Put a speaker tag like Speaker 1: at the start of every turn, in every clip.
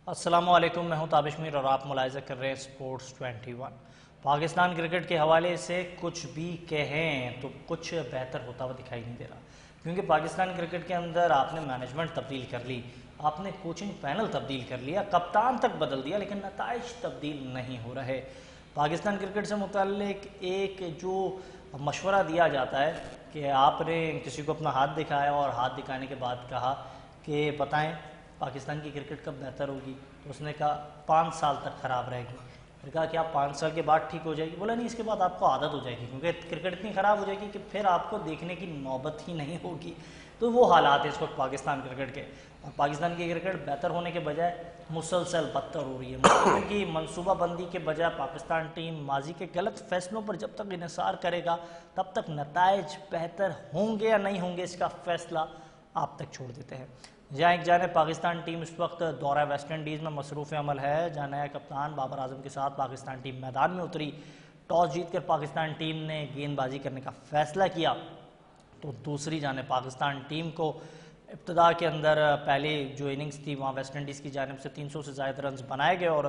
Speaker 1: السلام علیکم، میں ہوں تابش میر اور آپ ملاحظہ کر رہے ہیں سپورٹس 21۔ پاکستان کرکٹ کے حوالے سے کچھ بھی کہیں تو کچھ بہتر ہوتا ہوا دکھائی نہیں دے رہا، کیونکہ پاکستان کرکٹ کے اندر آپ نے مینجمنٹ تبدیل کر لی، آپ نے کوچنگ پینل تبدیل کر لیا، کپتان تک بدل دیا، لیکن نتائج تبدیل نہیں ہو رہے۔ پاکستان کرکٹ سے متعلق ایک جو مشورہ دیا جاتا ہے کہ آپ نے کسی کو اپنا ہاتھ دکھایا اور ہاتھ دکھانے کے بعد کہا کہ بتائیں پاکستان کی کرکٹ کب بہتر ہوگی، تو اس نے کہا 5 سال تک خراب رہے گی۔ پھر کہا کہ آپ 5 سال کے بعد ٹھیک ہو جائے گی، بولا نہیں، اس کے بعد آپ کو عادت ہو جائے گی، کیونکہ کرکٹ اتنی خراب ہو جائے گی کہ پھر آپ کو دیکھنے کی نوبت ہی نہیں ہوگی۔ تو وہ حالات ہیں اس وقت پاکستان کرکٹ کے، اور پاکستان کی کرکٹ بہتر ہونے کے بجائے مسلسل بدتر ہو رہی ہے۔ مستقبل کی منصوبہ بندی کے بجائے پاکستان ٹیم ماضی کے غلط فیصلوں پر جب تک انحصار کرے گا تب تک نتائج بہتر ہوں گے یا نہیں ہوں گے اس کا فیصلہ آپ تک چھوڑ دیتے ہیں۔ جہاں ایک جانب پاکستان ٹیم اس وقت دورہ ویسٹ انڈیز میں مصروف عمل ہے، جہاں نیا کپتان بابر اعظم کے ساتھ پاکستان ٹیم میدان میں اتری، ٹاس جیت کر پاکستان ٹیم نے گیند بازی کرنے کا فیصلہ کیا، تو دوسری جانب پاکستان ٹیم کو ابتدا کے اندر پہلی جو اننگز تھی وہاں ویسٹ انڈیز کی جانب سے 300 سے زائد رنز بنائے گئے، اور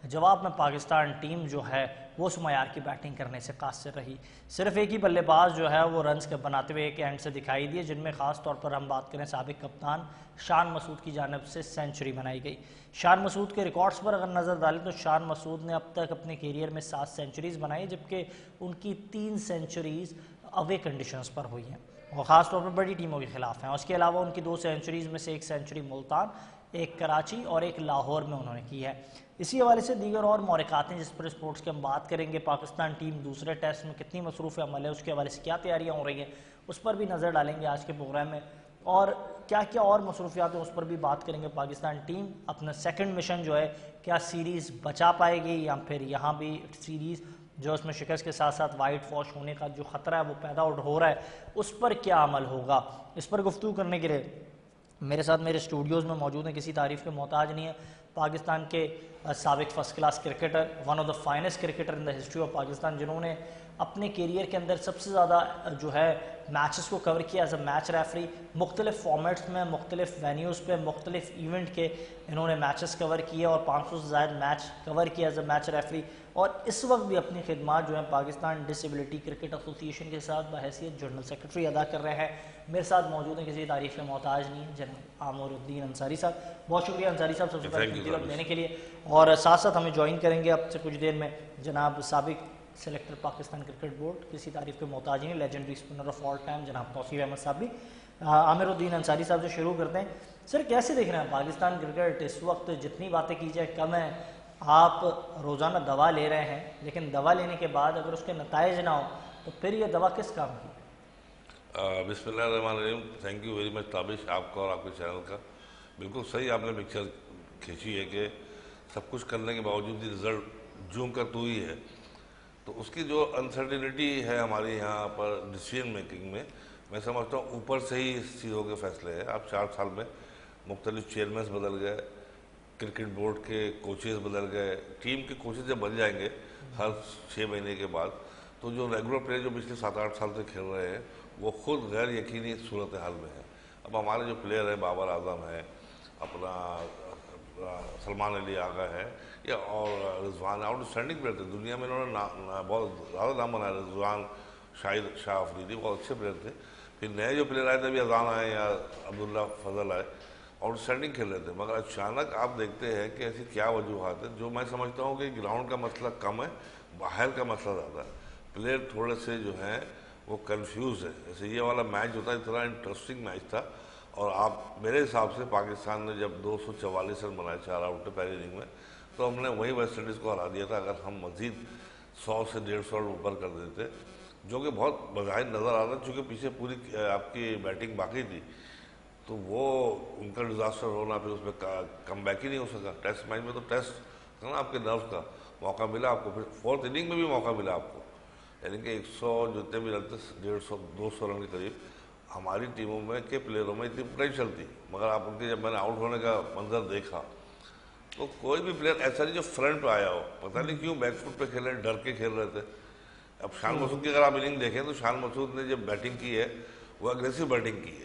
Speaker 1: جواب میں پاکستان ٹیم جو ہے وہ اس معیار کی بیٹنگ کرنے سے قاصر رہی۔ صرف ایک ہی بلے باز جو ہے وہ رنز کے بناتے ہوئے ایک اینڈ سے دکھائی دیے، جن میں خاص طور پر ہم بات کریں سابق کپتان شان مسعود کی جانب سے سینچری بنائی گئی۔ شان مسعود کے ریکارڈز پر اگر نظر ڈالیں تو شان مسعود نے اب تک اپنے کیریئر میں 7 سینچریز بنائی، جبکہ ان کی 3 سینچریز اوے کنڈیشنز پر ہوئی ہیں، اور خاص طور پر بڑی ٹیموں کے خلاف ہیں۔ اس کے علاوہ ان کی 2 سینچریز میں سے ایک سینچری ملتان، ایک کراچی اور ایک لاہور میں انہوں نے کی ہے۔ اسی حوالے سے دیگر اور محرکات ہیں جس پر اسپورٹس کے ہم بات کریں گے۔ پاکستان ٹیم دوسرے ٹیسٹ میں کتنی مصروف عمل ہے، اس کے حوالے سے کیا تیاریاں ہو رہی ہیں، اس پر بھی نظر ڈالیں گے آج کے پروگرام میں، اور کیا کیا اور مصروفیات ہیں اس پر بھی بات کریں گے۔ پاکستان ٹیم اپنا سیکنڈ مشن جو ہے کیا سیریز بچا پائے گی، یا پھر یہاں بھی سیریز جو اس میں شکست کے ساتھ ساتھ وائٹ واش ہونے کا جو خطرہ ہے وہ پیدا ہو رہا ہے، اس پر کیا عمل ہوگا۔ اس پر گفتگو کرنے کے لیے میرے ساتھ میرے اسٹوڈیوز میں موجود ہیں، کسی تعریف کے محتاج نہیں ہے، پاکستان کے سابق first class cricketer, one of the finest cricketer in the history of Pakistan, جنہوں نے اپنے کیریئر کے اندر سب سے زیادہ جو ہے میچز کو کور کیا ایز اے میچ ریفری، مختلف فارمیٹس میں، مختلف وینیوز پہ، مختلف ایونٹ کے انہوں نے میچز کور کیے، اور 500 سے زائد میچ کور کیا ایز اے میچ ریفری، اور اس وقت بھی اپنی خدمات جو ہیں پاکستان ڈسیبلٹی کرکٹ ایسوسی ایشن کے ساتھ بحیثیت جنرل سیکرٹری ادا کر رہے ہیں۔ میرے ساتھ موجود ہیں، کسی تعریف کے محتاج نہیں ہیں، جناب عامر الدین انصاری صاحب۔ بہت شکریہ انصاری صاحب سب سے پہلے قیمتی وقت دینے کے لیے، اور ساتھ ساتھ ہمیں جوائن کریں گے اب سے کچھ دیر میں جناب سابق سلیکٹر پاکستان کرکٹ بورڈ، کسی تعریف کے محتاج نہیں، legendary spinner of all time جناب توصیف احمد صاحب بھی۔ عامر الدین انصاری صاحب سے شروع کرتے ہیں۔ سر، کیسے دیکھ رہے ہیں پاکستان کرکٹ اس وقت؟ جتنی باتیں کی جائے کم ہے، آپ روزانہ دوا لے رہے ہیں، لیکن دوا لینے کے بعد اگر اس کے نتائج نہ ہو تو پھر یہ دوا کس کام کی؟
Speaker 2: بسم اللہ الرحمن الرحیم۔ Thank you very much Tabish, آپ کا اور آپ کے چینل کا۔ بالکل صحیح آپ نے پکچر کھینچی ہے کہ سب کچھ کرنے کے باوجود بھی رزلٹ جوں کا تو ہی ہے، تو اس کی جو انسرٹینٹی ہے ہمارے یہاں پر ڈیسیژن میکنگ میں سمجھتا ہوں اوپر سے ہی اس چیزوں کے فیصلے ہیں۔ اب 4 سال میں مختلف چیئرمینس بدل گئے، کرکٹ بورڈ کے کوچز بدل گئے، ٹیم کے کوچز جب بن جائیں گے ہر 6 مہینے کے بعد، تو جو ریگولر پلیئر جو پچھلے 7-8 سال سے کھیل رہے ہیں وہ خود غیر یقینی صورتحال میں ہیں۔ اب ہمارے جو پلیئر ہیں، بابر اعظم ہے، اپنا سلمان علی آغا ہے، یا اور رضوان، آؤٹ اسٹینڈنگ پلیئر تھے دنیا میں، انہوں نے بہت زیادہ نام بنایا۔ رضوان، شاہد شاہ افریدی بہت اچھے پلیئر تھے۔ پھر نئے جو پلیئر آئے تھے، ابھی اذان آئے یا عبداللہ فضل آئے، آؤٹ اسٹینڈنگ کھیل رہے تھے، مگر اچانک آپ دیکھتے ہیں کہ ایسی کیا وجوہات ہیں، جو میں سمجھتا ہوں کہ گراؤنڈ کا مسئلہ کم ہے، باہر کا مسئلہ زیادہ ہے۔ پلیئر تھوڑے سے جو ہیں وہ کنفیوز ہے۔ جیسے یہ والا میچ ہوتا ہے، اتنا انٹرسٹنگ میچ تھا، اور آپ میرے حساب سے پاکستان نے جب 244 رن بنائے 4 آؤٹ پہلی اننگ میں، تو ہم نے وہی ویسٹ انڈیز کو ہرا دیا تھا۔ اگر ہم مزید 100 سے 150 رن اوپر کر دیتے، جو کہ بہت بظاہر نظر آ رہا، چونکہ پیچھے پوری آپ کی بیٹنگ باقی تھی، تو وہ ان کا ڈیزاسٹر ہونا، پھر اس میں کم بیک ہی نہیں ہو سکا۔ ٹیسٹ میچ میں تو ٹیسٹ تھا نا، آپ کے نرو کا موقع ملا آپ کو، پھر 4th اننگ میں بھی موقع ملا آپ کو، یعنی کہ 100 جتنے بھی رن تھے، 150 200 رن کے قریب ہماری ٹیموں میں کے پلیئروں میں اتنی پوٹینشیل تھی، مگر آپ ان کے جب میں نے آؤٹ ہونے کا منظر دیکھا تو کوئی بھی پلیئر ایسا نہیں جو فرنٹ پہ آیا ہو، پتہ نہیں کیوں بیک فٹ پہ کھیل رہے، ڈر کے کھیل رہے تھے۔ اب شان مسعود کی اگر آپ اننگ دیکھیں تو شان مسعود نے جب بیٹنگ کی ہے وہ اگریسو بیٹنگ کی ہے،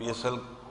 Speaker 2: PSL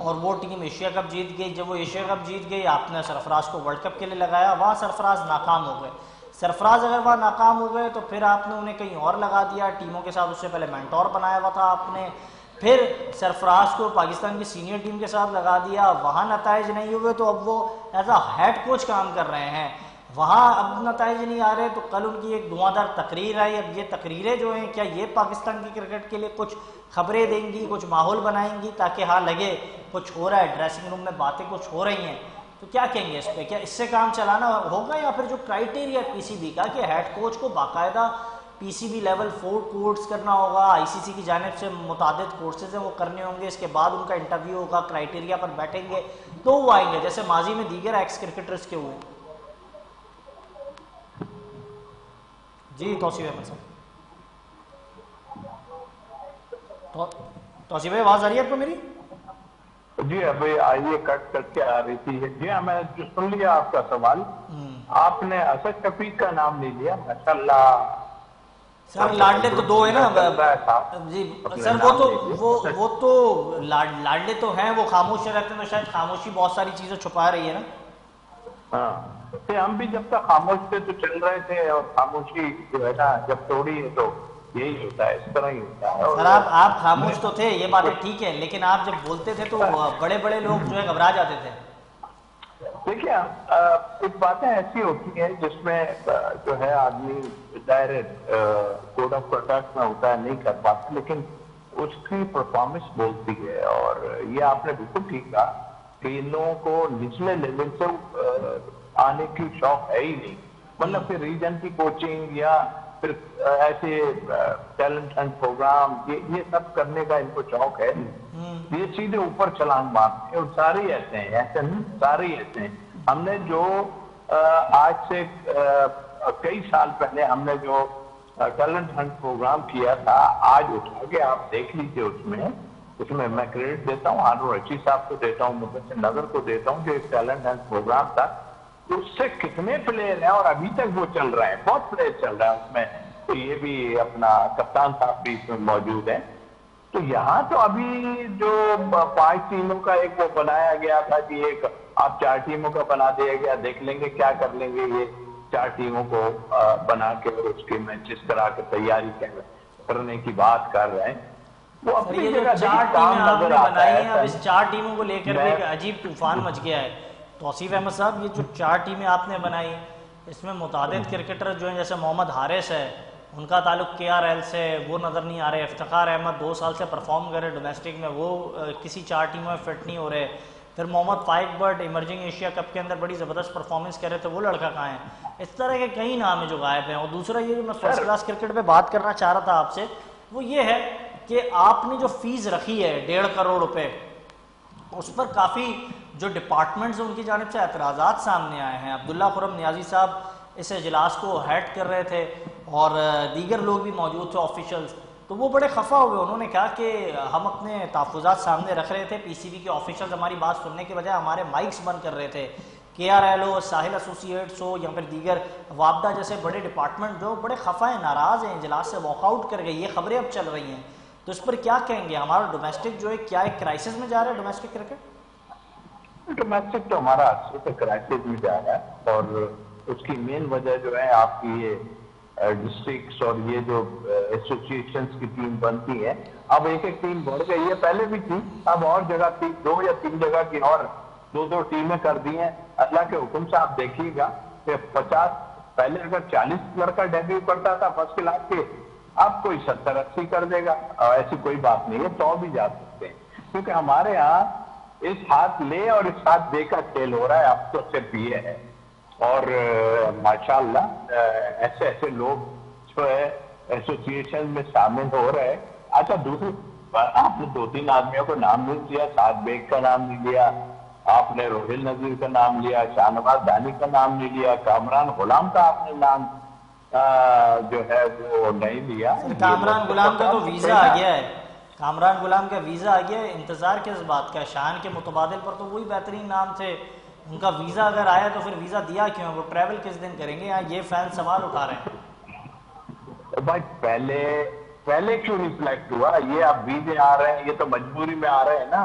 Speaker 1: اور وہ ٹیم ایشیا کپ جیت گئی. جب وہ ایشیا کپ جیت گئی آپ نے سرفراز کو ورلڈ کپ کے لیے لگایا, وہاں سرفراز ناکام ہو گئے. سرفراز اگر وہاں ناکام ہو گئے تو پھر آپ نے انہیں کہیں اور لگا دیا ٹیموں کے ساتھ. اس سے پہلے مینٹور بنایا ہوا تھا آپ نے, پھر سرفراز کو پاکستان کی سینئر ٹیم کے ساتھ لگا دیا, وہاں نتائج نہیں ہوئے تو اب وہ ایز اے ہیڈ کوچ کام کر رہے ہیں, وہاں اب نتائج نہیں آ رہے. تو کل ان کی ایک دھواں دار تقریر آئی. اب یہ تقریریں جو ہیں کیا یہ پاکستان کی کرکٹ کے لیے کچھ خبریں دیں گی, کچھ ماحول بنائیں گی تاکہ ہاں لگے کچھ ہو رہا ہے, ڈریسنگ روم میں باتیں کچھ ہو رہی ہیں؟ تو کیا کہیں گے اس پہ, کیا اس سے کام چلانا ہوگا یا پھر جو کرائٹیریا پی سی بی کا کہ ہیڈ کوچ کو باقاعدہ پی سی بی لیول 4 کورس کرنا ہوگا, آئی سی سی کی جانب سے متعدد کورسز ہیں وہ کرنے ہوں گے, اس کے بعد ان کا انٹرویو ہوگا, کرائٹیریا پر بیٹھیں گے تو وہ آئیں گے, جیسے ماضی میں دیگر ایکس کرکٹرز کے ہوئے؟ جی توصیف احمد صاحب, توصیف بھائی آواز آ رہی ہے آپ کو میری؟
Speaker 3: جی ابھی آئیے کٹ کر کے آ رہی تھی. جی ہاں میں جو سن لیا آپ کا سوال. آپ نے اسد شفیق کا نام نہیں لیا, ماشاء اللہ.
Speaker 1: سر لاڈلے تو دو ہے نا جی سر, وہ تو لاڈلے تو ہیں, وہ خاموش رہتے ہیں تو شاید خاموشی بہت ساری چیزیں چھپا رہی ہے نا.
Speaker 3: ہاں ہم بھی جب تک خاموش تھے تو چل رہے تھے, اور خاموشی جو ہے نا جب توڑی ہے تو یہی ہوتا ہے, اس طرح ہی ہوتا ہے.
Speaker 1: سر آپ خاموش تو تھے, یہ باتیں ٹھیک ہے, لیکن آپ جب بولتے تھے تو بڑے بڑے لوگ جو ہے گھبرا جاتے تھے.
Speaker 3: دیکھیے ایک باتیں ایسی ہوتی ہیں جس میں جو ہے آدمی ڈائریکٹ کوڈ آف کنڈکٹ میں ہوتا ہے نہیں کر پاتا, لیکن اس کی پرفارمنس بولتی ہے. اور یہ آپ نے بالکل ٹھیک کہا کہ ان لوگوں کو نچلے لیول سے آنے کی شوق ہے ہی نہیں, مطلب پھر ریجن کی کوچنگ یا پھر ایسے ٹیلنٹ ہنٹ پروگرام یہ سب کرنے کا ان کو شوق ہے نہیں. یہ سیدھے اوپر چھلانگ مارتے ہیں, اور سارے ایسے ہیں, ایسے نہیں سارے ایسے ہیں. ہم نے جو آج سے کئی سال پہلے ہم نے جو ٹیلنٹ ہنٹ پروگرام کیا تھا, آج اٹھا کے آپ دیکھ لیجیے, اس میں میں کریڈٹ دیتا ہوں ہارون رشید صاحب کو دیتا ہوں, مدثر نظر کو دیتا ہوں, جو ایک ٹیلنٹ ہنٹ پروگرام تھا اس سے کتنے پلیئر ہیں, اور ابھی تک وہ چل رہے ہیں, بہت پلیئر چل رہا ہے اس میں. تو یہ بھی اپنا کپتان صاحب بھی اس میں موجود ہیں. تو یہاں تو ابھی جو 5 ٹیموں کا ایک وہ بنایا گیا تھا کہ ایک آپ 4 ٹیموں کا بنا دیا گیا, دیکھ لیں گے کیا کر لیں گے. یہ 4 ٹیموں کو بنا کے اور اس کے میچز کرا کے تیاری کرنے کی بات کر رہے ہیں. وہ اپنی جگہ
Speaker 1: 4 ٹیمیں آپ نے بنائی ہیں, اب اس 4 ٹیموں کو لے کر بھی ایک عجیب طوفان مچ گیا ہے. توصیف احمد صاحب, یہ جو 4 ٹیمیں آپ نے بنائی اس میں متعدد کرکٹر جو ہیں, جیسے محمد حارث ہے, ان کا تعلق کے آر ایل سے, وہ نظر نہیں آ رہے. افتخار احمد 2 سال سے پرفارم کر رہے ڈومیسٹک میں, وہ کسی 4 ٹیموں میں فٹ نہیں ہو رہے. پھر محمد فائق بٹ ایمرجنگ ایشیا کپ کے اندر بڑی زبردست پرفارمنس کر رہے تھے, وہ لڑکا کہاں ہے؟ اس طرح کے کئی نام ہیں جو غائب ہیں. اور دوسرا یہ جو میں فرسٹ کلاس کرکٹ پہ بات کرنا چاہ رہا تھا آپ سے, وہ یہ ہے کہ آپ نے جو فیس رکھی ہے 1.5 کروڑ روپے, اس پر کافی جو ڈپارٹمنٹس ہیں ان کی جانب سے اعتراضات سامنے آئے ہیں. عبداللہ خرم نیازی صاحب اس اجلاس کو ہیڈ کر رہے تھے اور دیگر لوگ بھی موجود تھے آفیشلز, تو وہ بڑے خفا ہوئے. انہوں نے کہا کہ ہم اپنے تحفظات سامنے رکھ رہے تھے, پی سی بی کے آفیشلز ہماری بات سننے کے بجائے ہمارے مائکس بند کر رہے تھے. کے آر ایل ہو, ساحل ایسوسی ایٹس ہو, یا پھر دیگر وابدہ جیسے بڑے ڈپارٹمنٹ جو بڑے خفا ہیں, ناراض ہیں, اجلاس سے واک آؤٹ کر گئے. یہ خبریں اب چل رہی ہیں, تو اس پر کیا کہیں گے؟ ہمارا ڈومیسٹک جو ہے کیا ایک کرائسس میں جا رہا ہے ڈومیسٹک کرکٹ؟
Speaker 3: ڈومیسٹک تو ہمارا کرائسس میں جا رہا ہے, اور اس کی مین وجہ جو ہے آپ کی یہ ڈسٹرکٹس اور یہ جو ایسوسیشنز کی ٹیم بنتی ہے, اب ایک ٹیم بڑھ گئی ہے, پہلے بھی تھی, اب اور جگہ 2 یا 3 جگہ کی اور 2 ٹیمیں کر دی ہیں. اللہ کے حکم سے آپ دیکھیے گا کہ 50 پہلے اگر 40 لڑکا ڈیبیو کرتا تھا فرسٹ کلاس کے, اب کوئی 70-80 کر دے گا. ایسی کوئی بات نہیں ہے, 100 بھی جا سکتے ہیں, کیونکہ ہمارے یہاں اس ہاتھ لے اور اس ہاتھ دے کا کھیل ہو رہا ہے. اب تو صرف یہ ہے, اور ماشاءاللہ ایسے لوگ جو ہے ایسوسیشن میں شامل ہو رہے ہیں. اچھا دوسری آپ نے 2-3 آدمیوں کو نام نہیں لیا, سعد بیگ کا نام نہیں لیا, آپ نے روہل نذیر کا نام لیا, شاہ نواز دانی کا نام نہیں لیا, کامران غلام کا آپ نے نام جو ہے وہ نہیں لیا.
Speaker 1: کامران غلام کا تو ویزا آ گیا ہے, کامران غلام کا ویزا آ گیا ہے, انتظار کس بات کا؟ شان کے متبادل پر تو وہی بہترین نام تھے, ان کا ویزا اگر آیا تو پھر ویزا دیا کیوں؟ وہ ٹریول کس دن کریں گے؟ یہ فین سوال اٹھا رہے ہیں.
Speaker 3: بھائی پہلے کیوں نہیں سلیکٹ ہوا؟ یہ اب ویزے آ رہے ہیں, یہ تو مجبوری میں آ رہے ہیں نا.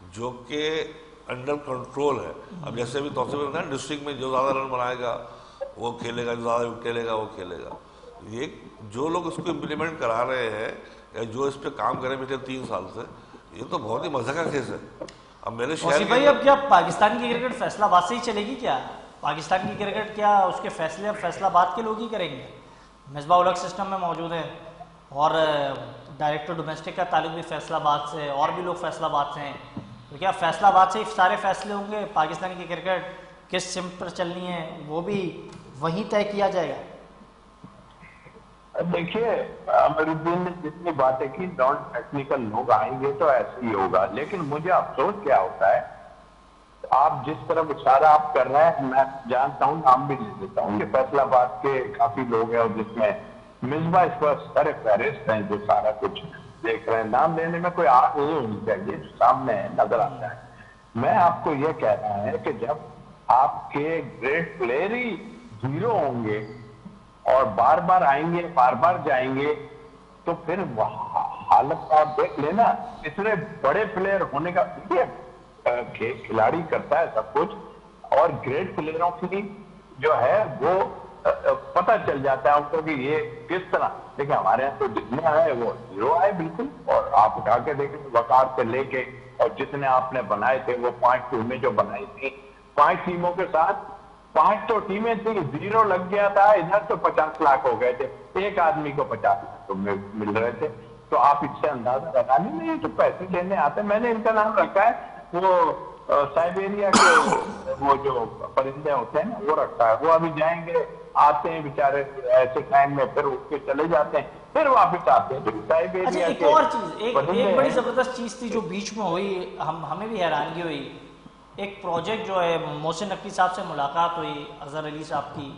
Speaker 2: جو کہ انڈر کنٹرول ہے. اب جیسے بھی توصیف ہے ڈسٹرکٹ میں جو زیادہ رن بنائے گا وہ کھیلے گا, جو زیادہ وکٹیں لے گا وہ کھیلے گا. یہ جو لوگ اس کو امپلیمنٹ کرا رہے ہیں یا جو اس پہ کام کرے پچھلے 3 سال سے, یہ تو بہت ہی مزے کا کیس ہے. اب میرے شہر
Speaker 1: بھائی اب کیا پاکستان کی کرکٹ فیصلہ آباد سے ہی چلے گی کیا؟ پاکستان کی کرکٹ کیا اس کے فیصلے اب فیصلہ آباد کے لوگ ہی کریں گے؟ مصباح الحق سسٹم میں موجود ہیں اور ڈائریکٹر ڈومیسٹک کا تعلق بھی فیصلہ آباد سے, اور بھی لوگ فیصلہ آباد سے ہیں. تو کیا فیصلہ آباد سے ہی سارے فیصلے ہوں گے؟ پاکستان کی کرکٹ کس سمت پر چلنی ہے وہ بھی وہیں طے کیا جائے گا؟
Speaker 3: دیکھیے امیر الدین نے جتنی باتیں کی, نان ٹیکنیکل لوگ آئیں گے تو ایسے ہی ہوگا. لیکن مجھے افسوس کیا ہوتا ہے, آپ جس طرح اشارہ آپ کر رہے ہیں میں جانتا ہوں, نام بھی لے دیتا ہوں کہ فیصلہ آباد کے کافی لوگ ہیں اور جس میں مصباح اس پر سر فہرست ہیں جو سارا کچھ دیکھ رہے ہیں. نام لینے میں کوئی آگ نہیں ہونی چاہیے, سامنے نظر آتا ہے. میں آپ کو یہ کہہ رہا ہے کہ جب آپ کے گریٹ پلیئر ہی زیرو ہوں گے اور بار بار آئیں گے بار بار جائیں گے تو پھر حالت آپ دیکھ لینا. اتنے بڑے پلیئر ہونے کا کھلاڑی کرتا ہے سب کچھ, اور گریٹ پلیئروں کی جو ہے وہ پتہ چل جاتا ہے ان کو کہ یہ کس طرح. دیکھیں ہمارے یہاں تو جتنے آئے وہ زیرو آئے بالکل, اور آپ اٹھا کے دیکھیں وقار سے لے کے, اور جتنے آپ نے بنائے تھے وہ 5 ٹیمیں جو بنائی تھی 5 ٹیموں کے ساتھ 5 تو ٹیمیں تھی, زیرو لگ گیا تھا. ادھر تو 50 لاکھ ہو گئے تھے, ایک آدمی کو 50 لاکھ تو مل رہے تھے. تو آپ اس سے اندازہ لگا لیں نہیں تو پیسے لینے آتے. میں نے ان کا نام رکھا ہے وہ سائبیریا کے وہ جو پرندے ہوتے ہیں نا وہ رکھا ہے. وہ ابھی جائیں گے آتے ہیں بیچارے ایسے ٹائم میں, پھر اٹھ کے چلے جاتے ہیں پھر واپس آتے ہیں.
Speaker 1: اچھا ایک اور چیز, ایک بڑی زبردست چیز تھی جو بیچ میں ہوئی, ہمیں بھی حیرانگی ہوئی. ایک پروجیکٹ جو ہے محسن نقوی صاحب سے ملاقات ہوئی اظہر علی صاحب کی.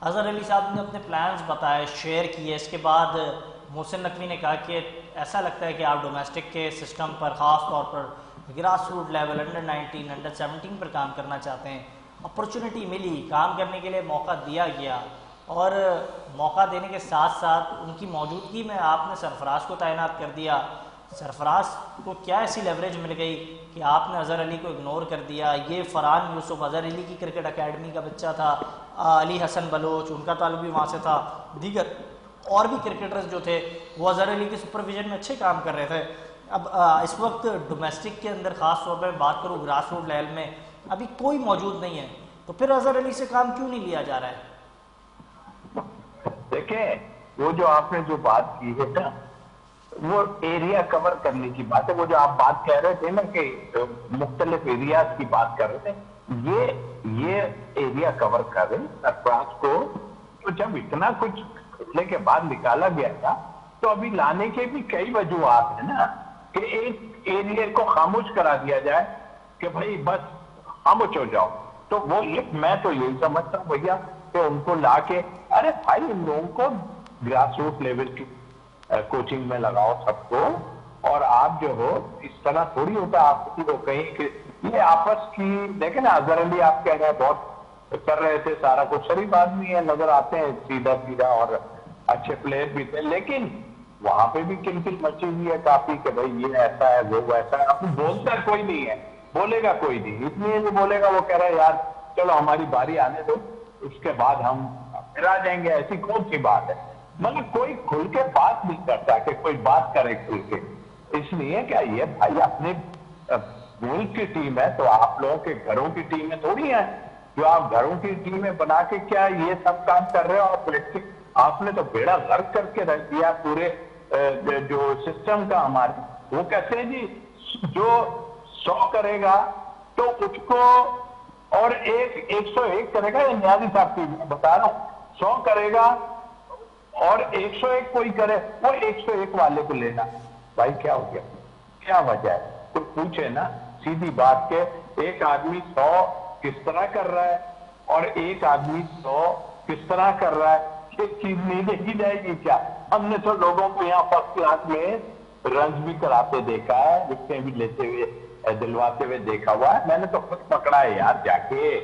Speaker 1: اظہر علی صاحب نے اپنے پلانز بتائے, شیئر کیے. اس کے بعد محسن نقوی نے کہا کہ ایسا لگتا ہے کہ آپ ڈومیسٹک کے سسٹم پر خاص طور پر grass root level under 19 under 17 پر کام کرنا چاہتے ہیں. اپرچونٹی ملی, کام کرنے کے لیے موقع دیا گیا, اور موقع دینے کے ساتھ ساتھ ان کی موجودگی میں آپ نے سرفراز کو تعینات کر دیا. سرفراز کو کیا ایسی لیوریج مل گئی کہ آپ نے اظہر علی کو اگنور کر دیا؟ یہ فرحان یوسف اظہر علی کی کرکٹ اکیڈمی کا بچہ تھا, علی حسن بلوچ ان کا تعلق بھی وہاں سے تھا, دیگر اور بھی کرکٹرز جو تھے وہ اظہر علی کے سپرویژن میں اچھے کام کر رہے تھے. اب اس وقت ڈومیسٹک کے اندر خاص طور پہ بات کروں گراس روٹ لیول میں ابھی کوئی موجود نہیں ہے, تو پھر اظہر علی سے کام کیوں نہیں لیا جا رہا ہے؟
Speaker 3: دیکھیں وہ جو آپ نے جو بات کی ہے نا وہ ایریا کور کرنے کی بات ہے. وہ جو آپ بات کہہ رہے تھے نا کہ مختلف ایریاز کی بات کر رہے تھے, یہ ایریا کور کر رہے سرفراز کو. تو جب اتنا کچھ کھلنے کے بعد نکالا گیا تھا تو ابھی لانے کے بھی کئی وجوہات ہیں نا, کہ ایک ایریا کو خاموش کرا دیا جائے کہ بھائی بس خاموش ہو جاؤ. تو وہ میں تو یہی سمجھتا ہوں بھیا کہ ان کو لا کے ارے بھائی ان لوگوں کو گراس روٹ لیول کی کوچنگ میں لگاؤ سب کو, اور آپ جو ہو اس طرح تھوڑی ہوتا آپ کسی کو کہیں کہ یہ آپس کی. دیکھیں نا اظہر علی آپ کہہ رہے ہیں بہت کر رہے تھے سارا کچھ, شریف آدمی ہے نظر آتے ہیں سیدھا سیدھا اور اچھے پلیئر بھی تھے, لیکن وہاں پہ بھی کلکل مچی ہوئی ہے کافی کہ بھائی یہ ایسا ہے وہ ویسا ہے. اب بولتا کوئی نہیں ہے, بولے گا کوئی نہیں, اس لیے نہیں بولے گا. وہ کہہ رہا ہے یار چلو ہماری باری آنے دو اس کے بعد ہم پھر آ جائیں گے. ایسی کون سی بات ہے؟ مگر کوئی کھل کے بات نہیں کرتا کہ کوئی بات کرے کھل کے. اس لیے کیا یہ بھائی اپنے ملک کی ٹیم ہے تو آپ لوگوں کے گھروں کی ٹیمیں تھوڑی ہیں جو آپ گھروں کی ٹیمیں بنا کے کیا یہ سب کام کر رہے ہو. اور آپ نے تو بیڑا غرق کر کے رکھ دیا پورے جو سسٹم کا ہمارے. وہ کہتے ہیں جی جو 100 کرے گا تو اس کو اور 101 کرے گا. یہ نیازی صاحب کی بتا رہا ہوں, 100 کرے گا اور 101 کوئی کرے وہ 101 والے کو لینا. بھائی کیا ہو گیا, کیا وجہ ہے؟ کوئی پوچھے نا سیدھی بات کے ایک آدمی 100 کس طرح کر رہا ہے اور ایک آدمی 100 کس طرح کر رہا ہے, ایک چیز نہیں دیکھی جائے گی کیا؟ ہم نے تو لوگوں کو یہاں فرسٹ کلاس میں رنز بھی کراتے دیکھا ہے, وکٹیں بھی لیتے ہوئے دلواتے ہوئے دیکھا ہوا ہے. میں نے تو خود پکڑا ہے یار جا کے,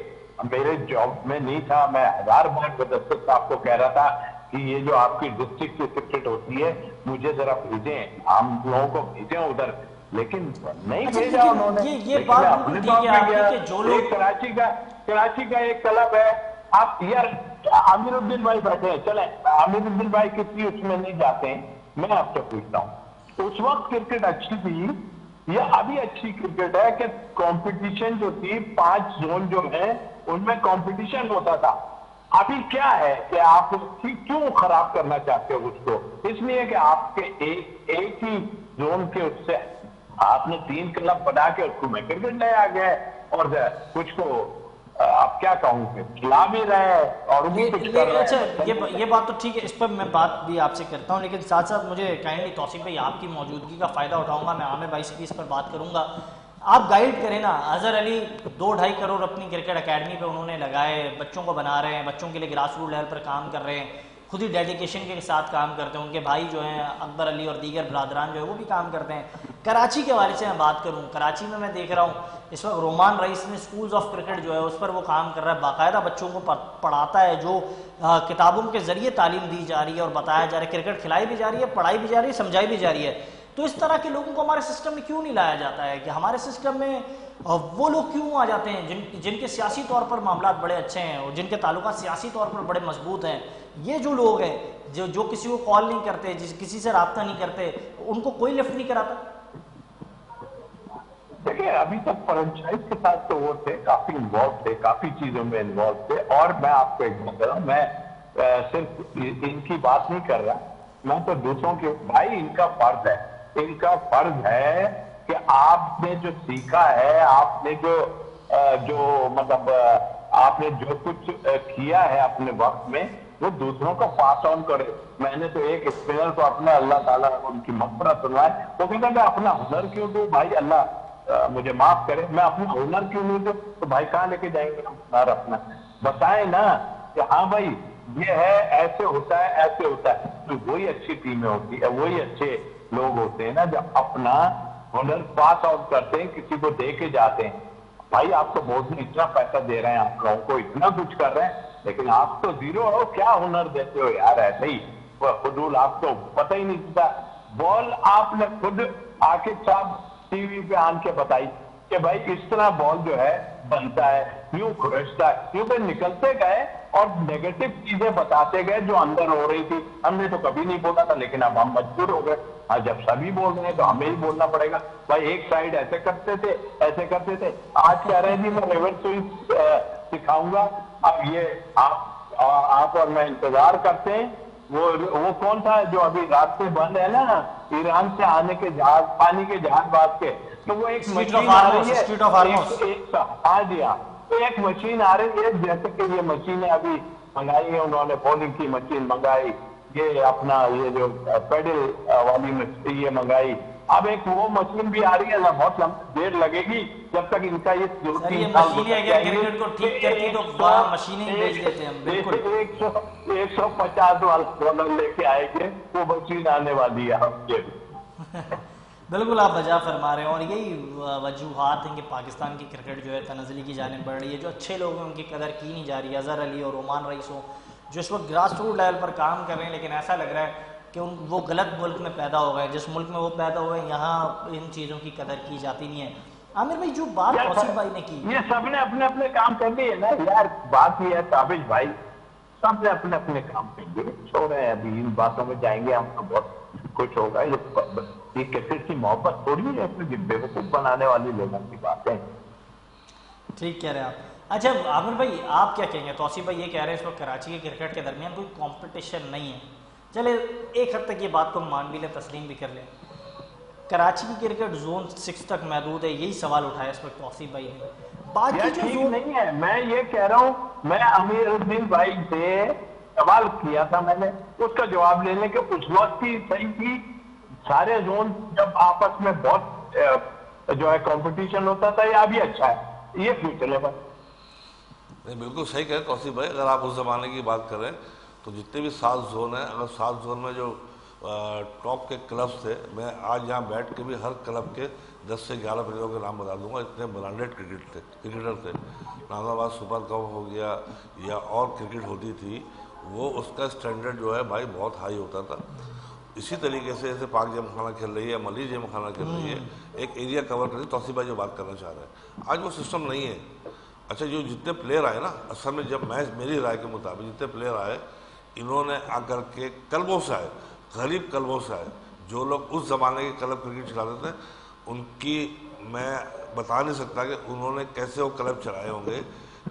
Speaker 3: میرے جاب میں نہیں تھا. میں 1000 بار بدستر صاحب کو کہہ رہا تھا کہ یہ جو آپ کی ڈسٹرکٹ کی کرکٹ ہوتی ہے مجھے ذرا بھیجیں, ہم لوگوں کو بھیجیں ادھر. لیکن نہیں
Speaker 1: اچھا،
Speaker 3: بھیجا انہوں نے.
Speaker 1: یہ بات بالکل ٹھیک ہے آپ کی کہ جو لوگ
Speaker 3: کراچی کا ایک کلب ہے. آپ یار عامر الدین بھائی بیٹھے ہیں, چلیں عامر الدین بھائی کسی اس میں نہیں جاتے ہیں. میں آپ سے پوچھتا ہوں, اس وقت کرکٹ اچھی تھی یا ابھی اچھی کرکٹ ہے کہ کمپٹیشن جو تھی 5 زون جو ہیں ان میں کمپٹیشن ہوتا تھا؟ ابھی کیا ہے کہ آپ کیوں خراب کرنا چاہتے ہو اس کو؟ اس لیے کہ آپ کے ایک ہی زون کے اس سے آپ نے 3 کلب بنا کے اس کو میں کرکٹ لے آ گئے, اور کچھ کو آپ کیا کہوں کہ کھلا بھی رہے اور بھی کچھ کر رہے
Speaker 1: اچھا
Speaker 3: ہیں.
Speaker 1: یہ بات تو ٹھیک ہے, اس پر میں بات بھی آپ سے کرتا ہوں, لیکن ساتھ ساتھ مجھے کائنڈلی توصیف بھائی آپ کی موجودگی کا فائدہ اٹھاؤں گا. میں عامر بھائی سے بھی اس پر بات کروں گا. آپ گائیڈ کریں نا. اظہر علی 2-2.5 کروڑ اپنی کرکٹ اکیڈمی پہ انہوں نے لگائے, بچوں کو بنا رہے ہیں, بچوں کے لیے گراس روٹ لیول پر کام کر رہے ہیں, خود ہی ڈیڈیکیشن کے ساتھ کام کرتے ہیں. ان کے بھائی جو ہیں اکبر علی اور دیگر برادران جو ہے وہ بھی کام کرتے ہیں. کراچی کے حوالے سے میں بات کروں, کراچی میں دیکھ رہا ہوں اس وقت رومان رئیس نے اسکولز آف کرکٹ جو ہے اس پر وہ کام کر رہا ہے, باقاعدہ بچوں کو پڑھاتا ہے, جو کتابوں کے ذریعے تعلیم دی جا رہی ہے اور بتایا جا رہا ہے, کرکٹ کھلائی بھی جا رہی ہے, پڑھائی بھی جا رہی ہے, سمجھائی بھی جا رہی ہے. تو اس طرح کے لوگوں کو ہمارے سسٹم میں کیوں نہیں لایا جاتا ہے؟ کہ ہمارے سسٹم میں وہ لوگ کیوں آ جاتے ہیں جن کے سیاسی طور پر معاملات بڑے اچھے ہیں اور جن کے تعلقات سیاسی طور پر بڑے مضبوط ہیں. یہ جو لوگ ہیں جو کسی کو کال نہیں کرتے, کسی سے رابطہ نہیں کرتے, ان کو کوئی لفٹ نہیں کراتا.
Speaker 3: دیکھیں ابھی تک فرنچائز کے ساتھ تو وہ تھے, کافی انوالو تھے, کافی چیزوں میں انوالو تھے. اور میں آپ کو ایک بات کر رہا ہوں, میں صرف ان کی بات نہیں کر رہا, میں تو دوسروں کے بھائی ان کا فرض ہے کہ آپ نے جو سیکھا ہے, آپ نے جو مطلب آپ نے جو کچھ کیا ہے اپنے وقت میں, وہ دوسروں کو پاس آن کرے. میں نے تو ایک اسپنر کو اپنا اللہ تعالیٰ ان کی مغفرت فرمائے, وہ کہتا میں اپنا ہنر کیوں دوں بھائی, اللہ مجھے معاف کرے, میں اپنا ہنر کیوں نہیں دوں؟ تو بھائی کہاں لے کے جائیں گے ہم ہنر اپنا؟ بتائیں نا کہ ہاں بھائی یہ ہے, ایسے ہوتا ہے, ایسے ہوتا ہے. تو وہی اچھی ٹیمیں ہوتی ہے, وہی اچھے لوگ ہوتے ہیں نا جو اپنا ہنر پاس آؤٹ کرتے ہیں, کسی کو دے کے جاتے ہیں. بھائی آپ کو بہت اتنا پیسہ دے رہے ہیں, آپ لوگوں کو اتنا کچھ کر رہے ہیں, لیکن آپ تو زیرو ہو. کیا ہنر دیتے ہو یار؟ ایسے ہی فضول, آپ کو پتہ ہی نہیں چلتا. بال آپ نے خود عاقب صاحب ٹی وی پہ آن کے بتائی کہ بھائی اس طرح بال جو ہے بنتا ہے, یوں کھرچتا ہے, یوں پہ نکلتے گئے اور نیگیٹو چیزیں بتاتے گئے جو اندر ہو رہی تھی. ہم نے تو کبھی نہیں بولا تھا, لیکن اب ہم مجبور ہو گئے. ہاں جب سبھی بول رہے ہیں تو ہمیں ہی بولنا پڑے گا. بھائی ایک سائیڈ ایسے کرتے تھے, ایسے کرتے تھے, آج کہہ رہے ہیں جی میں ریورس سوئچ سکھاؤں گا. اب یہ آپ اور میں انتظار کرتے ہیں. وہ کون تھا جو ابھی راستے بند ہے نا ایران سے آنے کے جہاز, پانی کے جہاز بات کے, تو وہ ایک مشین آ رہی ہے. ہاں جی ہاں, تو ایک مشین آ رہی ہے, جیسے کہ یہ مشینیں ابھی منگائی ہیں انہوں نے, بولنگ کی مشین منگائی, یہ اپنا یہ جو پیڈل والی یہ منگائی. اب ایک وہ مشین بھی آ رہی ہے, بہت دیر لگے گی جب تک ان کا یہ 2-3 سال
Speaker 1: کرکٹ کو ٹھیک کرتی تو مشینیں بھیج دیتے ہیں. بالکل
Speaker 3: 150 ڈالر لے کے آئے گے, وہ مشین آنے والی ہے.
Speaker 1: بالکل آپ بجا فرما رہے ہیں, اور یہی وجوہات ہیں کہ پاکستان کی کرکٹ جو ہے تنزلی کی جانب بڑھ رہی ہے. جو اچھے لوگ ہیں ان کی قدر کی نہیں جا رہی ہے. اظہر علی اور رومان رئیس ہوں جو اس وقت گراس روٹ لیول پر کام کر رہے ہیں, لیکن ایسا لگ رہا ہے کہ وہ غلط ملک میں پیدا ہو گئے. جس ملک میں وہ پیدا ہوئے یہاں ان چیزوں کی قدر کی جاتی نہیں ہے. عامر بھائی جو بات توصیف بھائی نے کی,
Speaker 3: یہ سب نے اپنے اپنے کام کر لیے نا یار. بات یہ ہے تابش بھائی, سب نے اپنے اپنے کام کر لیے, چھوڑے ابھی ان باتوں میں جائیں گے ہم تو بہت کچھ ہوگا. یہ کرکٹ کی محبت تھوڑی ہے, بیوقوف بنانے والی لوگوں کی باتیں.
Speaker 1: ٹھیک کہہ رہے ہیں آپ. اچھا عامر بھائی آپ کیا کہیں گے؟ توصیف بھائی یہ کہہ رہے ہیں اس وقت کراچی کے کرکٹ کے درمیان کوئی کمپٹیشن نہیں ہے. چلے ایک حد تک یہ بات کو مان بھی لیں, تسلیم بھی کر لیں. کراچی کی کرکٹ زون 6 تک محدود ہے, یہی سوال اٹھایا اس وقت توصیف بھائی نے. باقی جو
Speaker 3: ٹھیک نہیں ہے, میں یہ کہہ رہا ہوں, میں امیر الدین بھائی سے سوال کیا تھا, میں نے اس کا جواب لینے کے اس وقت کی صحیح تھی. سارے زون جب آپس میں بہت جو ہے کمپٹیشن ہوتا تھا, یہ ابھی اچھا ہے, یہ فیوچر ہے.
Speaker 2: نہیں بالکل صحیح کہہ توصیف بھائی. اگر آپ اس زمانے کی بات کریں تو جتنے بھی 7 زون ہیں, اگر 7 زون میں جو ٹاپ کے کلبس تھے, میں آج یہاں بیٹھ کے بھی ہر کلب کے 10 سے 11 پلیئروں کے نام بتا دوں گا. اتنے برانڈیڈ کرکٹر تھے. نام آباد سپر کپ ہو گیا یا اور کرکٹ ہوتی تھی, وہ اس کا اسٹینڈرڈ جو ہے بھائی بہت ہائی ہوتا تھا. اسی طریقے سے جیسے پاک جیم خانہ کھیل رہی ہے، ملی جیم خانہ کھیل رہی ہے، ایک ایریا کور کر رہی ہے، توصیف بھائی جو بات کرنا چاہ رہے ہیں آج وہ سسٹم نہیں ہے۔ اچھا جو جتنے پلیئر آئے نا، اصل میں جب میچ میری رائے کے مطابق جتنے پلیئر آئے انہوں نے آ کر کے کلبوں سے آئے، غریب کلبوں سے آئے، جو لوگ اس زمانے کے کلب کرکٹ چلاتے تھے ان کی میں بتا نہیں سکتا کہ انہوں نے کیسے وہ کلب چلائے ہوں گے،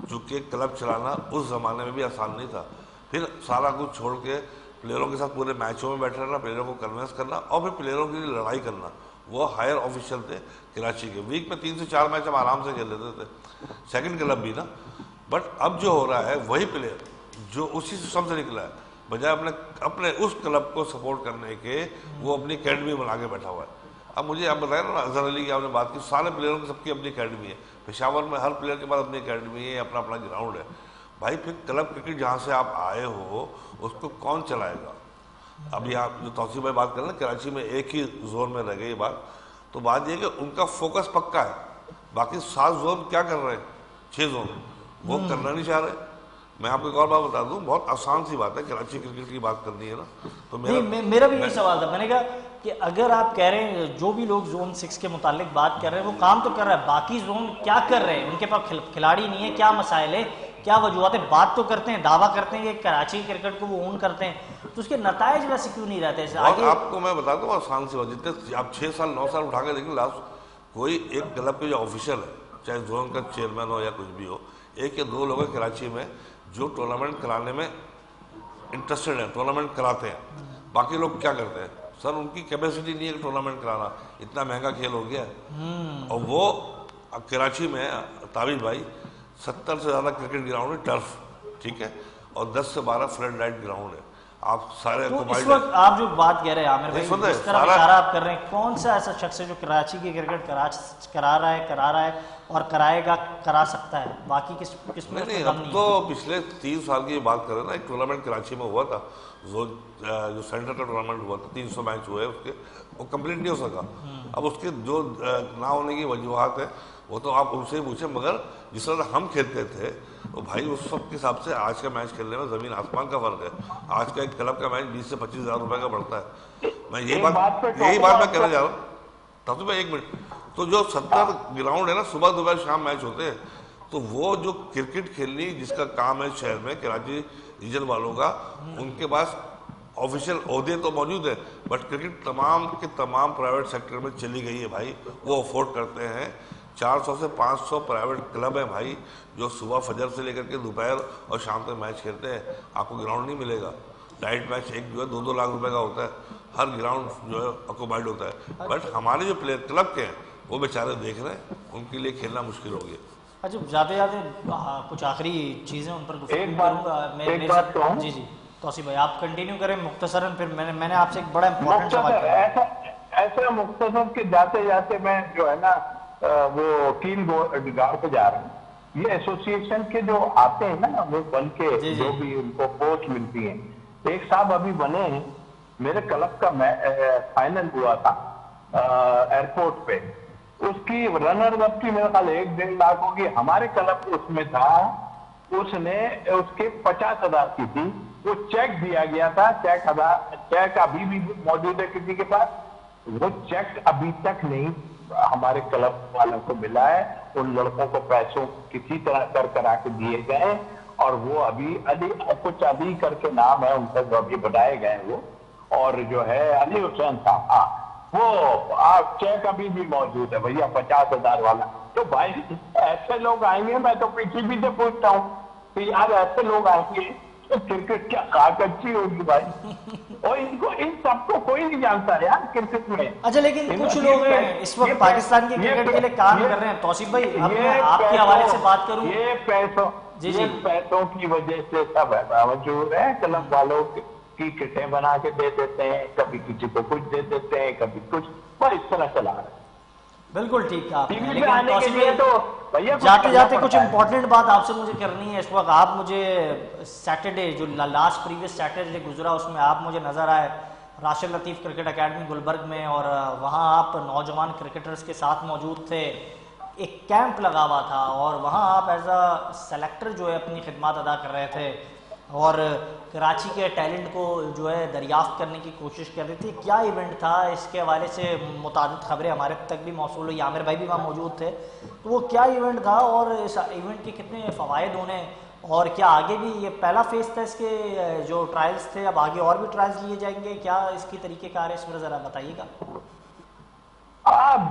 Speaker 2: چونکہ کلب چلانا اس زمانے میں بھی آسان نہیں تھا۔ پھر سارا کچھ چھوڑ کے پلیئروں کے ساتھ پورے میچوں میں بیٹھ رہنا، پلیئروں کو کنوینس کرنا اور پھر پلیئروں کے لیے لڑائی کرنا، وہ ہائر آفیشل تھے کراچی کے، ویک میں 3 سے 4 میچ ہم آرام سے کھیل لیتے تھے، سیکنڈ کلب بھی نا۔ بٹ اب جو ہو رہا ہے وہی پلیئر جو اسی سسٹم سے نکلا ہے، بجائے اپنے اس کلب کو سپورٹ کرنے کے وہ اپنی اکیڈمی بنا کے بیٹھا ہوا ہے۔ اب مجھے آپ بتائیں نا، اظہر علی کی آپ نے بات کی، سارے پلیئروں کی سب کی اپنی اکیڈمی ہے، پشاور میں ہر پلیئر کے پاس اپنی اکیڈمی ہے، اپنا اپنا گراؤنڈ ہے۔ بھائی پھر کلب کرکٹ جہاں سے آپ آئے ہو اس کو کون چلائے گا؟ ابھی آپ جو توصیف بھائی بات کر رہے ہیں کراچی میں ایک ہی زون میں رہ گئی بات، تو بات یہ کہ ان کا فوکس پکا ہے، باقی 7 زون کیا کر رہے ہیں، 6 زون وہ کرنا نہیں چاہ رہے۔ میں آپ کو ایک اور بات بتا دوں، بہت آسان سی بات ہے، کراچی کرکٹ کی بات کرنی ہے نا تو
Speaker 1: میرا بھی یہی سوال تھا، میں نے کہا کہ اگر آپ کہہ رہے ہیں جو بھی لوگ زون 6 کے متعلق بات کر رہے ہیں وہ کام تو کر رہا ہے، باقی زون کیا کر رہے ہیں؟ ان کے پاس کھلاڑی نہیں ہے، کیا مسائل ہے، کیا وجوہات ہے؟ بات تو کرتے ہیں، دعویٰ کرتے ہیں کہ کراچی کرکٹ کو وہ اون کرتے ہیں، تو اس کے نتائج ویسے کیوں نہیں رہتے؟
Speaker 2: آپ کو میں بتا دوں آسان سی بات، جتنے آپ 6 سال 9 سال اٹھا کے دیکھیں لاسٹ کوئی ایک کلب کے جو آفیشل ہے، چاہے زون کا چیئرمین ہو یا کچھ بھی ہو، 1 یا 2 لوگ ہیں کراچی میں جو ٹورنامنٹ کرانے میں انٹرسٹڈ ہیں، ٹورنامنٹ کراتے ہیں۔ باقی لوگ کیا کرتے ہیں؟ سر ان کی کیپیسٹی نہیں ہے کہ ٹورنامنٹ کرانا، اتنا مہنگا کھیل ہو گیا ہے۔ اور وہ کراچی میں تابش بھائی 70 سے زیادہ کرکٹ گراؤنڈ ہے ٹرف، ٹھیک ہے، اور 10 سے 12 فلڈ لائٹ گراؤنڈ ہے۔ آپ سارے
Speaker 1: اس وقت آپ جو بات کہہ رہے ہیں عامر بھائی، جس طرح اشارہ آپ کر رہے ہیں، کون سا ایسا شخص ہے جو کراچی کی کرکٹ کرا رہا ہے اور کرائے گا، کرا سکتا ہے؟ باقی کس میں
Speaker 2: نہیں، اب تو پچھلے 3 سال کی بات کریں نا، ایک ٹورنامنٹ کراچی میں ہوا تھا جو سینٹر کا ٹورنامنٹ ہوا تھا، 300 میچ ہوئے اس کے، وہ کمپلیٹ نہیں ہو سکا۔ اب اس کے جو نہ ہونے کی وجوہات ہیں وہ تو آپ ان سے ہی پوچھیں، مگر جس طرح ہم کھیلتے تھے تو بھائی اس وقت کے حساب سے آج کا میچ کھیلنے میں زمین آسمان کا فرق ہے۔ آج کا ایک کلب کا میچ 20 سے 25 ہزار روپے کا پڑتا ہے۔ میں یہی بات میں کہنا چاہ رہا ہوں، تب تو میں 1 منٹ، تو جو 70 گراؤنڈ ہے نا، صبح دوپہر شام میچ ہوتے ہیں، تو وہ جو کرکٹ کھیلنی جس کا کام ہے شہر میں کراچی ریجن والوں کا، ان کے پاس آفیشیل عہدے تو موجود ہیں، بٹ کرکٹ تمام کے تمام پرائیویٹ سیکٹر میں چلی گئی ہے بھائی، وہ افورڈ کرتے ہیں۔ 400 سے 500 پرائیویٹ کلب ہیں بھائی جو صبح فجر سے لے کر کے دوپہر اور شام تک میچ کھیلتے ہیں، آپ کو گراؤنڈ نہیں ملے گا۔ نائٹ میچ ایک جو ہے 2-2 لاکھ روپے کا ہوتا ہے، ہر گراؤنڈ جو ہے آکوپائڈ ہوتا ہے، بٹ ہمارے جو پلیئر کلب کے ہیں وہ بیچارے دیکھ رہے ہیں، ان کے لیے کھیلنا مشکل ہو گیا۔
Speaker 1: اچھا جاتے کچھ آخری چیزیں ان پر گفتگو کروں گا۔ جی توصیف بھائی آپ کنٹینیو کریں مختصراً، پھر میں نے آپ سے ایک بڑا امپورٹنٹ سوال کیا
Speaker 3: ایسا مختصر کہ جاتے جاتے میں جو ہے نا وہ کین گار پہ جا رہا ہوں، یہ ایسوسیشن کے جو آتے ہیں نا وہ بن کے جو بھی ان کو پوسٹ ملتی ہیں، ایک صاحب ابھی بنے ہیں، میرے کلب کا فائنل ہوا تھا ایئرپورٹ پہ، اس کی رنر اپ کی میرے خیال 1-1.5 لاکھ ہوگی، ہمارے کلب اس میں تھا، اس نے اس کے 50,000 کی تھی، وہ چیک دیا گیا تھا، چیک ابھی بھی موجود ہے کسی کے پاس، وہ چیک ابھی تک نہیں ہمارے کلب والوں کو ملا ہے، ان لڑکوں کو پیسوں کسی طرح کرا کے دیے گئے، اور وہ ابھی کچھ علی کر کے نام ہے ان کا جو ابھی بنائے گئے وہ، اور جو ہے علی حسین صاحب، ہاں وہ چیک ابھی بھی موجود ہے بھیا 50,000 والا۔ تو بھائی ایسے لوگ آئیں گے، میں تو پی بی سے پوچھتا ہوں کہ یار ایسے لوگ آئیں گے تو کرکٹ کیا خاک اچھی ہوگی بھائی، اور ان سب کو کوئی نہیں جانتا ہے یار کرکٹ میں۔
Speaker 1: اچھا لیکن کچھ لوگ ہیں اس وقت پاکستان کی کرکٹ کے لیے کام کر رہے ہیں، توصیف بھائی اب میں آپ کے حوالے سے بات کروں،
Speaker 3: یہ پیسوں کی وجہ سے سب موجود ہے، کلب والوں کی کٹیں بنا کے دے دیتے ہیں، کبھی کسی کو کچھ دے دیتے ہیں، کبھی کچھ، بس اس طرح چلا رہا ہے۔
Speaker 1: بالکل ٹھیک ہے، لیکن توصیف بھائی جاتے جاتے کچھ امپورٹنٹ بات آپ سے مجھے کرنی ہے اس وقت۔ آپ مجھے سیٹرڈے جو لاسٹ پریویس سیٹرڈے گزرا اس میں آپ مجھے نظر آئے راشد لطیف کرکٹ اکیڈمی گلبرگ میں، اور وہاں آپ نوجوان کرکٹرز کے ساتھ موجود تھے، ایک کیمپ لگا ہوا تھا، اور وہاں آپ ایز اے سلیکٹر جو ہے اپنی خدمات ادا کر رہے تھے۔ اور کراچی کے ٹیلنٹ کو جو ہے دریافت کرنے کی کوشش کر رہی تھی. کیا ایونٹ تھا؟ اس کے حوالے سے متعدد خبریں ہمارے تک بھی موصول ہوئی. عامر بھائی بھی وہاں موجود تھے. تو وہ کیا ایونٹ تھا اور اس ایونٹ کے کتنے فوائد ہونے، اور کیا آگے بھی یہ پہلا فیز تھا اس کے جو ٹرائلز تھے، اب آگے اور بھی ٹرائلز لیے جائیں گے؟ کیا اس کی طریقہ کار ہے، اس میں ذرا بتائیے گا.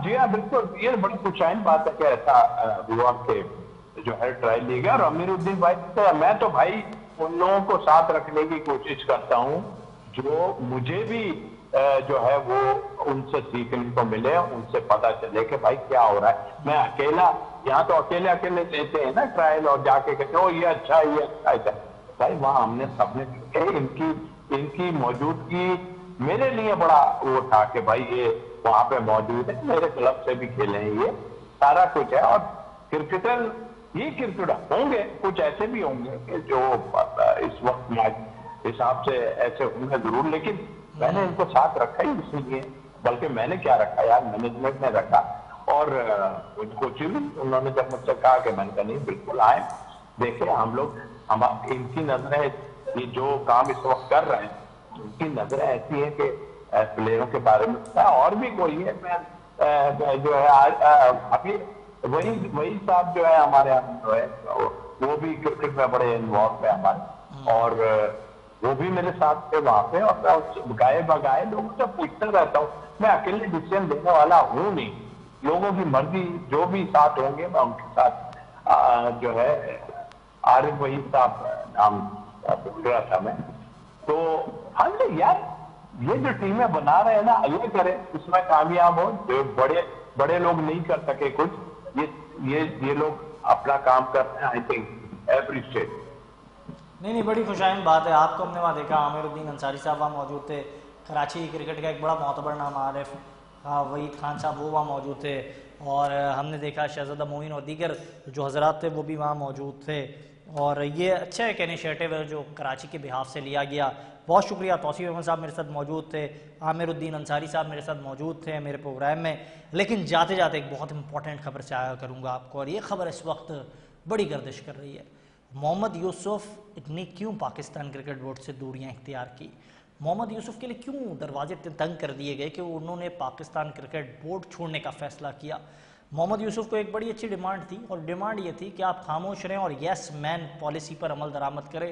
Speaker 3: جی ہاں بالکل، یہ بڑی خوشائن بات ہے کہ ایسا ہوا کہ جو ہے ٹرائل لی گیا. اور امیر الدین بھائی سے میں تو بھائی ان لوگوں کو ساتھ رکھنے کی کوشش کرتا ہوں جو مجھے بھی جو ہے وہ ان سے سیکھنے کو ملے، ان سے پتہ چلے کہ بھائی کیا ہو رہا ہے. میں اکیلا یہاں تو اکیلے لیتے ہیں نا ٹرائل، اور جا کے کہتے ہو یہ اچھا ہے. بھائی وہاں ہم نے سب نے ان کی موجودگی میرے لیے بڑا وہ تھا کہ بھائی یہ وہاں پہ موجود ہے، میرے کلب سے بھی کھیلے ہیں، یہ سارا کچھ ہے. اور کرکٹر یہ کرکٹر ہوں گے، کچھ ایسے بھی ہوں گے کہ جو اس وقت حساب سے ایسے ہوں گے ضرور، لیکن میں نے ان کو ساتھ رکھا ہی اسی لیے. بلکہ میں نے کیا رکھا یار، مینجمنٹ نے رکھا. اور ان کو انہوں نے جب مجھ سے کہا کہ میں نے کہا نہیں بالکل آئے، دیکھیں ہم لوگ ان کی نظریں یہ جو کام اس وقت کر رہے ہیں ان کی نظریں ایسی ہیں کہ پلیئروں کے بارے میں اور بھی کوئی ہے. میں جو ہے ابھی وہی صاحب جو ہے ہمارے یہاں جو ہے وہ بھی کرکٹ میں بڑے انوالو ہے ہمارے، اور وہ بھی میرے ساتھ تھے وہاں پہ. اور گائے بگائے لوگوں سے پوچھتا رہتا ہوں، میں اکیلے ڈیسیژن دینے والا ہوں نہیں، لوگوں کی مرضی جو بھی ساتھ ہوں گے میں ان کے ساتھ جو ہے. عارف وحید صاحب نام بول رہا تھا میں، تو ہم نے یار یہ جو ٹیمیں بنا رہے ہیں نا اللہ کرے اس میں کامیاب ہو. جو بڑے لوگ نہیں کر سکے کچھ، یہ لوگ اپنا کام کر رہے ہیں. I think appreciate.
Speaker 1: نہیں بڑی خوشائن بات ہے. آپ کو ہم نے وہاں دیکھا، عامر الدین انصاری صاحب وہاں موجود تھے. کراچی کرکٹ کا ایک بڑا معتبر نام عارف وحید خان صاحب وہ وہاں موجود تھے. اور ہم نے دیکھا شہزادہ معین اور دیگر جو حضرات تھے وہ بھی وہاں موجود تھے. اور یہ اچھا ایک انیشیٹو ہے جو کراچی کے بہاف سے لیا گیا. بہت شکریہ. توصیف احمد صاحب میرے ساتھ موجود تھے، عامر الدین انصاری صاحب میرے ساتھ موجود تھے میرے پروگرام میں. لیکن جاتے جاتے ایک بہت امپورٹنٹ خبر سے آیا کروں گا آپ کو، اور یہ خبر اس وقت بڑی گردش کر رہی ہے. محمد یوسف نے کیوں پاکستان کرکٹ بورڈ سے دوریاں اختیار کی؟ محمد یوسف کے لیے کیوں دروازے تنگ کر دیے گئے کہ انہوں نے پاکستان کرکٹ بورڈ چھوڑنے کا فیصلہ کیا؟ محمد یوسف کو ایک بڑی اچھی ڈیمانڈ تھی، اور ڈیمانڈ یہ تھی کہ آپ خاموش رہیں اور یس مین پالیسی پر عمل درآمد کریں.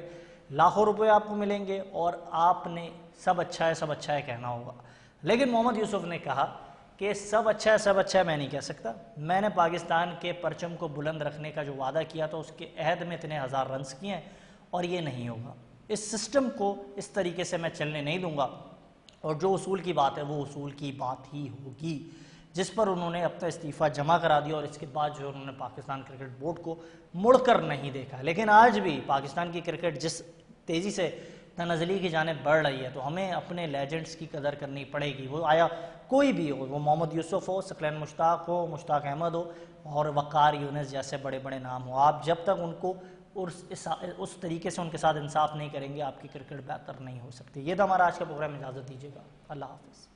Speaker 1: لاکھوں روپے آپ کو ملیں گے اور آپ نے سب اچھا ہے کہنا ہوگا. لیکن محمد یوسف نے کہا کہ سب اچھا ہے میں نہیں کہہ سکتا. میں نے پاکستان کے پرچم کو بلند رکھنے کا جو وعدہ کیا تھا اس کے عہد میں اتنے 1000 رنز کیے ہیں، اور یہ نہیں ہوگا. اس سسٹم کو اس طریقے سے میں چلنے نہیں دوں گا، اور جو اصول کی بات ہے وہ اصول کی بات ہی ہوگی. جس پر انہوں نے اپنا استعفیٰ جمع کرا دیا، اور اس کے بعد جو انہوں نے پاکستان کرکٹ بورڈ کو مڑ کر نہیں دیکھا. لیکن آج بھی پاکستان کی کرکٹ جس تیزی سے تنزلی کی جانب بڑھ رہی ہے تو ہمیں اپنے لیجنڈز کی قدر کرنی پڑے گی. وہ آیا کوئی بھی ہو، وہ محمد یوسف ہو، ثقلین مشتاق ہو، مشتاق احمد ہو، اور وقار یونس جیسے بڑے نام ہو، آپ جب تک ان کو اس طریقے سے ان کے ساتھ انصاف نہیں کریں گے آپ کی کرکٹ بہتر نہیں ہو سکتی. یہ تو ہمارا آج کا پروگرام. اجازت دیجیے گا. اللہ حافظ.